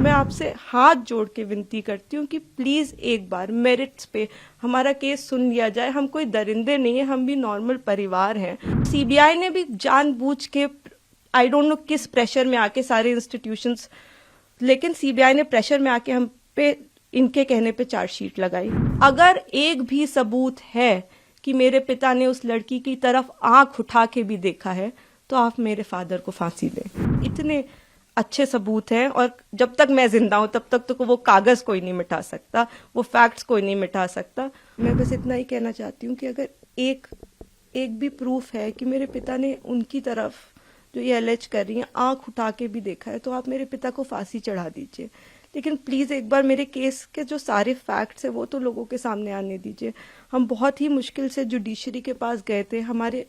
मैं आपसे हाथ जोड़ के विनती करती हूँ कि प्लीज एक बार मेरिट्स पे हमारा केस सुन लिया जाए। हम कोई दरिंदे नहीं है, हम भी नॉर्मल परिवार हैं। सीबीआई ने भी जानबूझ के आई डोंट नो किस प्रेशर में आके सारे इंस्टीट्यूशंस, लेकिन सीबीआई ने प्रेशर में आके हम पे इनके कहने पे चार्जशीट लगाई। अगर एक भी सबूत है कि मेरे पिता ने उस लड़की की तरफ आंख उठा के भी देखा है तो आप मेरे फादर को फांसी दें। इतने अच्छे सबूत हैं और जब तक मैं जिंदा हूं तब तक तो वो कागज कोई नहीं मिटा सकता, वो फैक्ट्स कोई नहीं मिटा सकता। मैं बस इतना ही कहना चाहती हूँ कि अगर एक भी प्रूफ है कि मेरे पिता ने उनकी तरफ जो ये एलेज कर रही हैं आंख उठा के भी देखा है तो आप मेरे पिता को फांसी चढ़ा दीजिए। लेकिन प्लीज एक बार मेरे केस के जो सारे फैक्ट्स है वो तो लोगों के सामने आने दीजिए। हम बहुत ही मुश्किल से जुडिशरी के पास गए थे, हमारे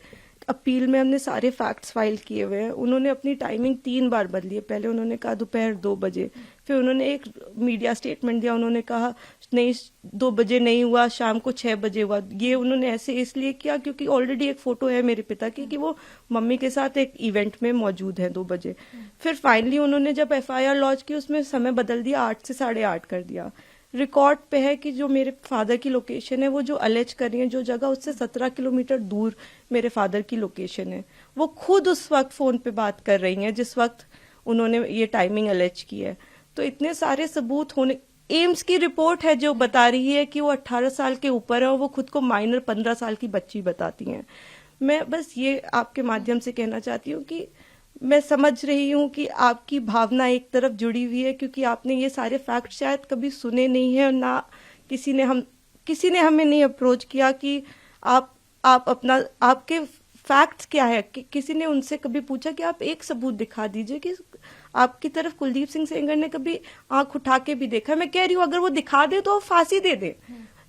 अपील में हमने सारे फैक्ट्स फाइल किए हुए हैं। उन्होंने अपनी टाइमिंग 3 बार बदली है। पहले उन्होंने कहा दोपहर 2 बजे, फिर उन्होंने एक मीडिया स्टेटमेंट दिया, उन्होंने कहा नहीं 2 बजे नहीं हुआ, शाम को 6 बजे हुआ। ये उन्होंने ऐसे इसलिए किया क्योंकि ऑलरेडी एक फोटो है मेरे पिता की कि वो मम्मी के साथ एक इवेंट में मौजूद है 2 बजे। फिर फाइनली उन्होंने जब FIR लॉन्च की उसमें समय बदल दिया, 8 से 8:30 कर दिया। रिकॉर्ड पे है कि जो मेरे फादर की लोकेशन है, वो जो अलेज कर रही है जो जगह, उससे 17 किलोमीटर दूर मेरे फादर की लोकेशन है। वो खुद उस वक्त फोन पे बात कर रही हैं जिस वक्त उन्होंने ये टाइमिंग अलेज की है। तो इतने सारे सबूत होने, एम्स की रिपोर्ट है जो बता रही है कि वो 18 साल के ऊपर है और वो खुद को माइनर 15 साल की बच्ची बताती हैं। मैं बस ये आपके माध्यम से कहना चाहती हूँ कि मैं समझ रही हूँ कि आपकी भावना एक तरफ जुड़ी हुई है क्योंकि आपने ये सारे फैक्ट शायद कभी सुने नहीं है और ना किसी ने हमें नहीं अप्रोच किया कि आप अपना आपके फैक्ट्स क्या है। किसी ने उनसे कभी पूछा कि आप एक सबूत दिखा दीजिए कि आपकी तरफ कुलदीप सिंह सेंगर ने कभी आंख उठा के भी देखा। मैं कह रही हूँ अगर वो दिखा दे तो फांसी दे दे,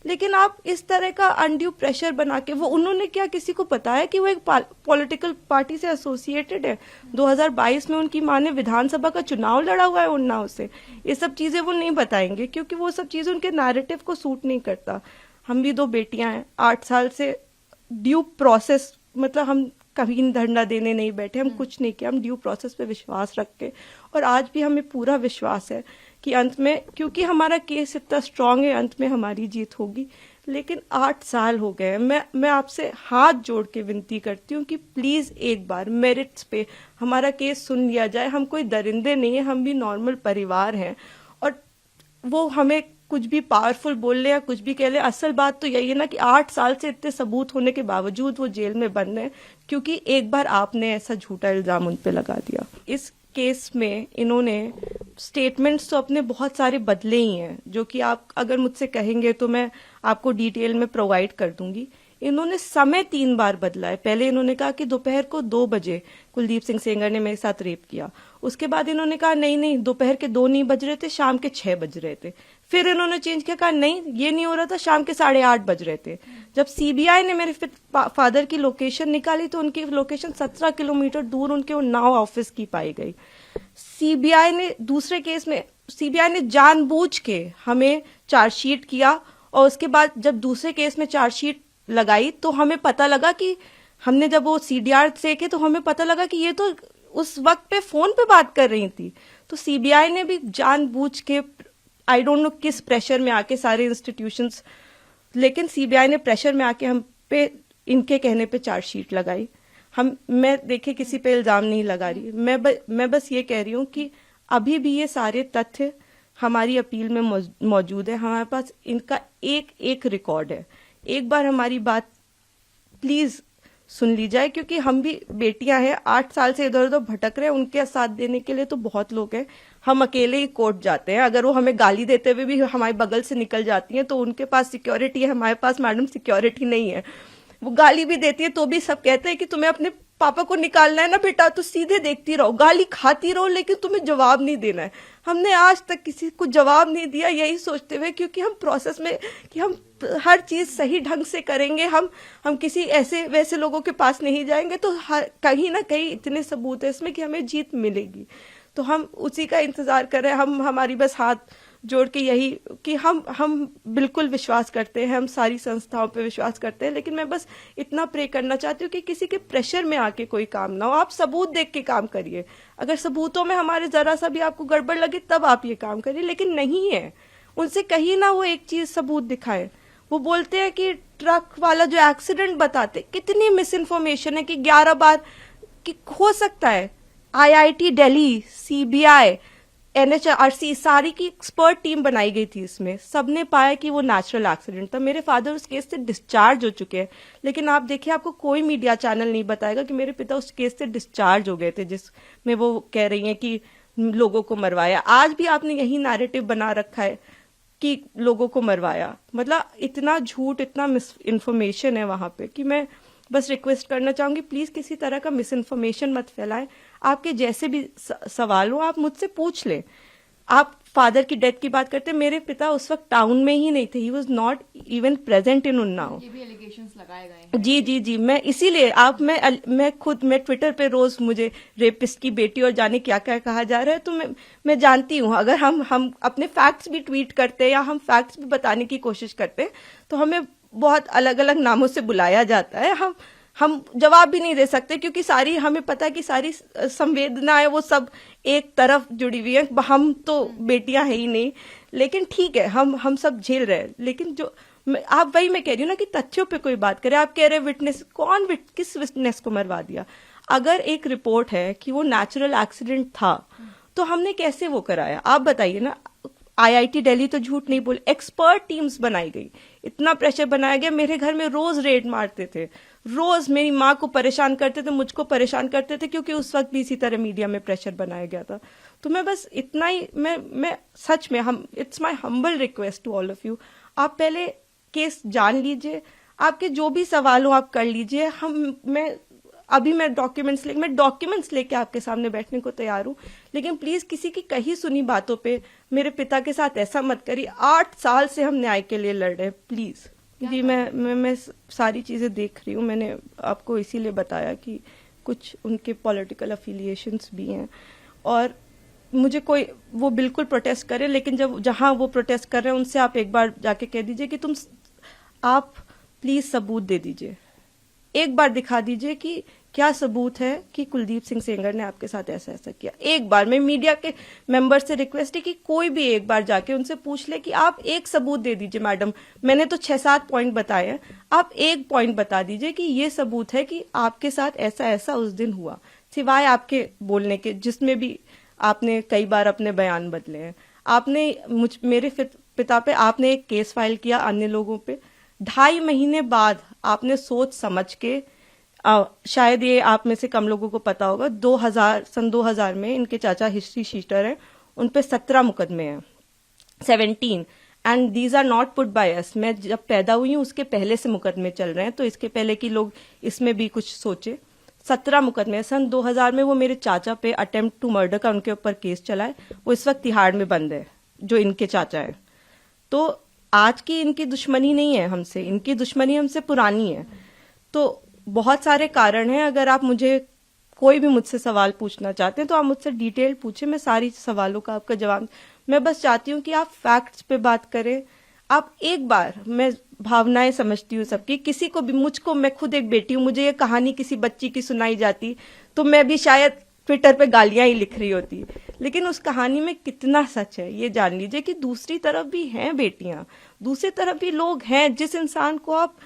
लेकिन आप इस तरह का अनड्यू प्रेशर बना के, वो उन्होंने क्या किसी को पता है कि वो एक पॉलिटिकल पार्टी से एसोसिएटेड है। 2022 में उनकी मां ने विधानसभा का चुनाव लड़ा हुआ है उन्नाव से। ये सब चीजें वो नहीं बताएंगे क्योंकि वो सब चीजें उनके नैरेटिव को सूट नहीं करता। हम भी 2 बेटियां हैं, 8 साल से ड्यू प्रोसेस, मतलब हम कभी धरना देने नहीं बैठे, हम कुछ नहीं किया, हम ड्यू प्रोसेस पे विश्वास रख के, और आज भी हमें पूरा विश्वास है कि अंत में, क्योंकि हमारा केस इतना स्ट्रांग है, अंत में हमारी जीत होगी। लेकिन 8 साल हो गए। मैं आपसे हाथ जोड़ के विनती करती हूँ कि प्लीज एक बार मेरिट्स पे हमारा केस सुन लिया जाए। हम कोई दरिंदे नहीं है, हम भी नॉर्मल परिवार हैं। और वो हमें कुछ भी पावरफुल बोल ले या कुछ भी कह ले, असल बात तो यही है ना कि 8 साल से इतने सबूत होने के बावजूद वो जेल में बंद है क्योंकि एक बार आपने ऐसा झूठा इल्जाम उन पे लगा दिया। इस केस में इन्होंने स्टेटमेंट्स तो अपने बहुत सारे बदले ही हैं, जो कि आप अगर मुझसे कहेंगे तो मैं आपको डिटेल में प्रोवाइड कर दूंगी। इन्होंने समय 3 बार बदला है। पहले इन्होंने कहा कि दोपहर को 2 बजे कुलदीप सिंह सेंगर ने मेरे साथ रेप किया। उसके बाद इन्होंने कहा नहीं दोपहर के 2 नहीं बज रहे थे, शाम के 6 बज रहे थे। फिर इन्होंने चेंज किया, कहा नहीं ये नहीं हो रहा था, शाम के 8:30 बज रहे थे। जब सीबीआई ने मेरे फादर की लोकेशन निकाली तो उनकी लोकेशन 17 किलोमीटर दूर उनके उन्नाव ऑफिस की पाई गई। सीबीआई ने दूसरे केस में सीबीआई ने जानबूझ के हमें चार्जशीट किया और उसके बाद जब दूसरे केस में चार्जशीट लगाई तो हमें पता लगा कि हमने जब वो CDR देखे तो हमें पता लगा कि ये तो उस वक्त पे फोन पे बात कर रही थी। तो सीबीआई ने भी जानबूझ के आई डोंट नो किस प्रेशर में आके सारे इंस्टीट्यूशंस, लेकिन सीबीआई ने प्रेशर में आके हम पे इनके कहने पे चार्जशीट लगाई। मैं देखिए किसी पे इल्जाम नहीं लगा रही, मैं बस ये कह रही हूँ कि अभी भी ये सारे तथ्य हमारी अपील में मौजूद है। हमारे पास इनका एक रिकॉर्ड है। एक बार हमारी बात प्लीज सुन ली जाए क्योंकि हम भी बेटियां हैं, 8 साल से इधर उधर भटक रहे हैं। उनके साथ देने के लिए तो बहुत लोग हैं। हम अकेले ही कोर्ट जाते हैं, अगर वो हमें गाली देते हुए भी हमारे बगल से निकल जाती हैं तो उनके पास सिक्योरिटी है, हमारे पास मैडम सिक्योरिटी नहीं है। वो गाली भी देती है तो भी सब कहते हैं कि तुम्हें अपने पापा को निकालना है ना बेटा, तो सीधे देखती रहो, गाली खाती रहो, लेकिन तुम्हें जवाब नहीं देना है। हमने आज तक किसी को जवाब नहीं दिया, यही सोचते हुए क्योंकि हम प्रोसेस में कि हम हर चीज सही ढंग से करेंगे, हम किसी ऐसे वैसे लोगों के पास नहीं जाएंगे। तो कहीं ना कहीं इतने सबूत है इसमें कि हमें जीत मिलेगी। तो हम उसी का इंतजार कर रहे हैं। हमारी बस हाथ जोड़ के यही कि हम बिल्कुल विश्वास करते हैं, हम सारी संस्थाओं पे विश्वास करते हैं, लेकिन मैं बस इतना प्रे करना चाहती हूँ कि किसी के प्रेशर में आके कोई काम ना हो। आप सबूत देख के काम करिए। अगर सबूतों में हमारे जरा सा भी आपको गड़बड़ लगे तब आप ये काम करिए, लेकिन नहीं है। उनसे कहीं ना वो एक चीज सबूत दिखाए। वो बोलते हैं कि ट्रक वाला जो एक्सीडेंट बताते, कितनी मिस इन्फॉर्मेशन है कि 11 बार कि हो सकता है। IIT दिल्ली, CBI, NHRC सारी की एक्सपर्ट टीम बनाई गई थी, इसमें सबने पाया कि वो नेचुरल एक्सीडेंट था। मेरे फादर उस केस से डिस्चार्ज हो चुके हैं, लेकिन आप देखिए आपको कोई मीडिया चैनल नहीं बताएगा कि मेरे पिता उस केस से डिस्चार्ज हो गए थे जिसमें वो कह रही हैं कि लोगों को मरवाया। आज भी आपने यही नैरेटिव बना रखा है कि लोगों को मरवाया। मतलब इतना झूठ, इतना मिस इन्फॉर्मेशन है वहां पे कि मैं बस रिक्वेस्ट करना चाहूंगी, प्लीज किसी तरह का मिस इन्फॉर्मेशन मत फैलाएं। आपके जैसे भी सवाल हो आप मुझसे पूछ लें। आप फादर की डेथ की बात करते हैं, मेरे पिता उस वक्त टाउन में ही नहीं थे, he was not even present in Unnao. ये भी एलिगेशंस लगाए गए हैं। जी, मैं इसीलिए मैं ट्विटर पे रोज मुझे रेपिस्ट की बेटी और जाने क्या क्या कहा जा रहा है, तो मैं जानती हूँ अगर हम अपने फैक्ट्स भी ट्वीट करते हैं या हम फैक्ट्स भी बताने की कोशिश करते हैं तो हमें बहुत अलग अलग नामों से बुलाया जाता है। हम जवाब भी नहीं दे सकते क्योंकि सारी हमें पता है कि सारी संवेदना है वो सब एक तरफ जुड़ी हुई है। हम तो बेटियां हैं ही नहीं, लेकिन ठीक है हम सब झेल रहे हैं। लेकिन जो आप वही मैं कह रही हूँ ना कि तथ्यों पे कोई बात करे। आप कह रहे विटनेस, किस विटनेस को मरवा दिया? अगर एक रिपोर्ट है कि वो नेचुरल एक्सीडेंट था तो हमने कैसे वो कराया? आप बताइए ना। IIT दिल्ली तो झूठ नहीं बोले, एक्सपर्ट टीम्स बनाई गई, इतना प्रेशर बनाया गया। मेरे घर में रोज रेड मारते थे, रोज मेरी माँ को परेशान करते थे, मुझको परेशान करते थे, क्योंकि उस वक्त भी इसी तरह मीडिया में प्रेशर बनाया गया था। तो मैं बस इतना ही, मैं सच में it's my humble request to all of you, आप पहले केस जान लीजिए, आपके जो भी सवाल हो आप कर लीजिए। मैं डॉक्यूमेंट्स लेके आपके सामने बैठने को तैयार हूं, लेकिन प्लीज किसी की कही सुनी बातों पे मेरे पिता के साथ ऐसा मत करिए। 8 साल से हम न्याय के लिए लड़ रहे हैं, प्लीज। जी, मैं सारी चीजें देख रही हूँ। मैंने आपको इसीलिए बताया कि कुछ उनके पॉलिटिकल अफिलिएशंस भी हैं और मुझे कोई वो बिल्कुल प्रोटेस्ट करे, लेकिन जहां वो प्रोटेस्ट कर रहे हैं उनसे आप एक बार जाके कह दीजिए कि आप प्लीज सबूत दे दीजिए, एक बार दिखा दीजिए कि क्या सबूत है कि कुलदीप सिंह सेंगर ने आपके साथ ऐसा ऐसा किया। एक बार मैं मीडिया के मेंबर से रिक्वेस्ट है कि कोई भी एक बार जाके उनसे पूछ ले कि आप एक सबूत दे दीजिए। मैडम, मैंने तो 6-7 पॉइंट बताए हैं, आप एक पॉइंट बता दीजिए कि ये सबूत है कि आपके साथ ऐसा ऐसा उस दिन हुआ, सिवाय आपके बोलने के, जिसमें भी आपने कई बार अपने बयान बदले हैं। आपने मेरे पिता पे आपने एक केस फाइल किया, अन्य लोगों पे 2.5 महीने बाद आपने सोच समझ के, शायद ये आप में से कम लोगों को पता होगा, 2000 में इनके चाचा हिस्ट्री शीटर हैं, उन पे 17 मुकदमे हैं, 17, and these are not put by us. मैं जब पैदा हुई हूँ उसके पहले से मुकदमे चल रहे हैं, तो इसके पहले कि लोग इसमें भी कुछ सोचे। 17 मुकदमे सन 2000 में वो मेरे चाचा पे अटेम्प्ट टू मर्डर का उनके ऊपर केस चला है, वो इस वक्त तिहाड़ में बंद है, जो इनके चाचा है। तो आज की इनकी दुश्मनी नहीं है हमसे, इनकी दुश्मनी हमसे पुरानी है। तो बहुत सारे कारण हैं। अगर आप कोई भी मुझसे सवाल पूछना चाहते हैं तो आप मुझसे डिटेल पूछे, मैं सारी सवालों का आपका जवाब। मैं बस चाहती हूँ कि आप फैक्ट्स पे बात करें। आप एक बार, मैं भावनाएं समझती हूँ सबकी, किसी को भी, मैं खुद एक बेटी हूँ, मुझे ये कहानी किसी बच्ची की सुनाई जाती तो मैं भी शायद ट्विटर पे गालियां ही लिख रही होती, लेकिन उस कहानी में कितना सच है ये जान लीजिए कि दूसरी तरफ भी हैं बेटियां, दूसरी तरफ भी लोग हैं। जिस इंसान को आप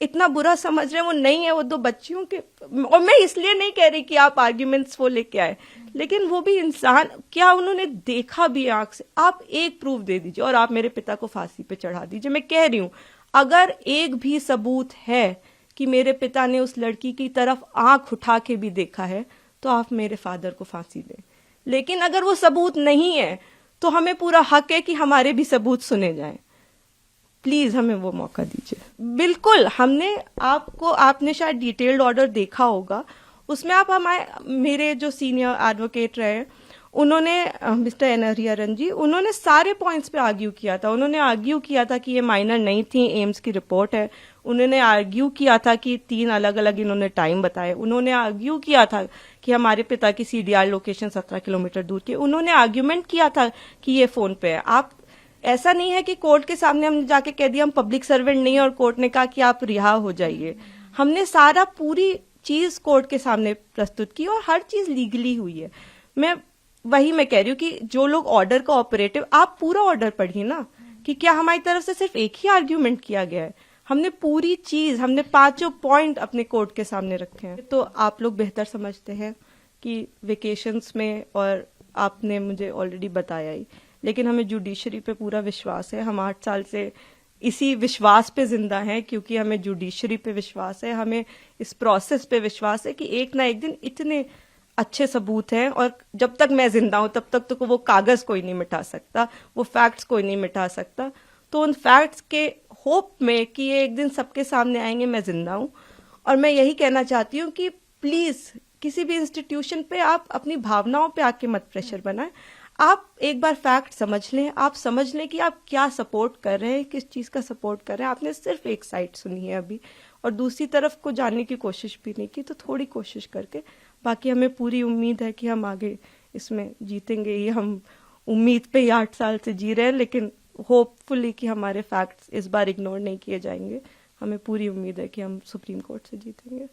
इतना बुरा समझ रहे हैं वो नहीं है, वो 2 बच्चियों के, और मैं इसलिए नहीं कह रही कि आप आर्ग्यूमेंट्स वो लेके आए, लेकिन वो भी इंसान, क्या उन्होंने देखा भी आंख से? आप एक प्रूफ दे दीजिए और आप मेरे पिता को फांसी पे चढ़ा दीजिए। मैं कह रही हूं, अगर एक भी सबूत है कि मेरे पिता ने उस लड़की की तरफ आंख उठा के भी देखा है तो आप मेरे फादर को फांसी दें। लेकिन अगर वो सबूत नहीं है तो हमें पूरा हक है कि हमारे भी सबूत सुने जाएं। प्लीज हमें वो मौका दीजिए। बिल्कुल, आपने शायद डिटेल्ड ऑर्डर देखा होगा, उसमें आप मेरे जो सीनियर एडवोकेट रहे उन्होंने, मिस्टर एन हरिहरन जी, उन्होंने सारे पॉइंट्स पे आर्ग्यू किया था। उन्होंने आर्ग्यू किया था कि ये माइनर नहीं थी, एम्स की रिपोर्ट है। उन्होंने आर्ग्यू किया था कि 3 अलग अलग इन्होंने टाइम बताए। उन्होंने आर्ग्यू किया था कि हमारे पिता की CDR लोकेशन 17 किलोमीटर दूर की। उन्होंने आर्ग्यूमेंट किया था कि ये फोन पे है। ऐसा नहीं है कि कोर्ट के सामने हमने जाके कह दिया हम पब्लिक सर्वेंट नहीं है और कोर्ट ने कहा कि आप रिहा हो जाइए। हमने सारा पूरी चीज कोर्ट के सामने प्रस्तुत की और हर चीज लीगली हुई है। मैं कह रही हूँ कि जो लोग ऑर्डर का ऑपरेटिव, आप पूरा ऑर्डर पढ़िए ना कि क्या हमारी तरफ से सिर्फ एक ही आर्ग्यूमेंट किया गया है। हमने पूरी चीज, हमने 5 पॉइंट अपने कोर्ट के सामने रखे हैं। तो आप लोग बेहतर समझते हैं कि वेकेशंस में, और आपने मुझे ऑलरेडी बताया ही, लेकिन हमें जुडिशरी पे पूरा विश्वास है। हम 8 साल से इसी विश्वास पे जिंदा हैं क्योंकि हमें जुडिशरी पे विश्वास है, हमें इस प्रोसेस पे विश्वास है कि एक ना एक दिन इतने अच्छे सबूत हैं, और जब तक मैं जिंदा हूं तब तक तो वो कागज कोई नहीं मिटा सकता, वो फैक्ट्स कोई नहीं मिटा सकता। तो उन फैक्ट्स के होप में कि ये एक दिन सबके सामने आएंगे, मैं जिंदा हूं। और मैं यही कहना चाहती हूँ कि प्लीज किसी भी इंस्टीट्यूशन पे आप अपनी भावनाओं पे आके मत प्रेशर बनाएं। आप एक बार फैक्ट समझ लें, आप समझ लें कि आप क्या सपोर्ट कर रहे हैं, किस चीज का सपोर्ट कर रहे हैं। आपने सिर्फ एक साइड सुनी है अभी, और दूसरी तरफ को जानने की कोशिश भी नहीं की। तो थोड़ी कोशिश करके, बाकी हमें पूरी उम्मीद है कि हम आगे इसमें जीतेंगे। ये हम उम्मीद पे ही 8 साल से जी रहे हैं, लेकिन होपफुली कि हमारे फैक्ट्स इस बार इग्नोर नहीं किए जाएंगे। हमें पूरी उम्मीद है कि हम सुप्रीम कोर्ट से जीतेंगे।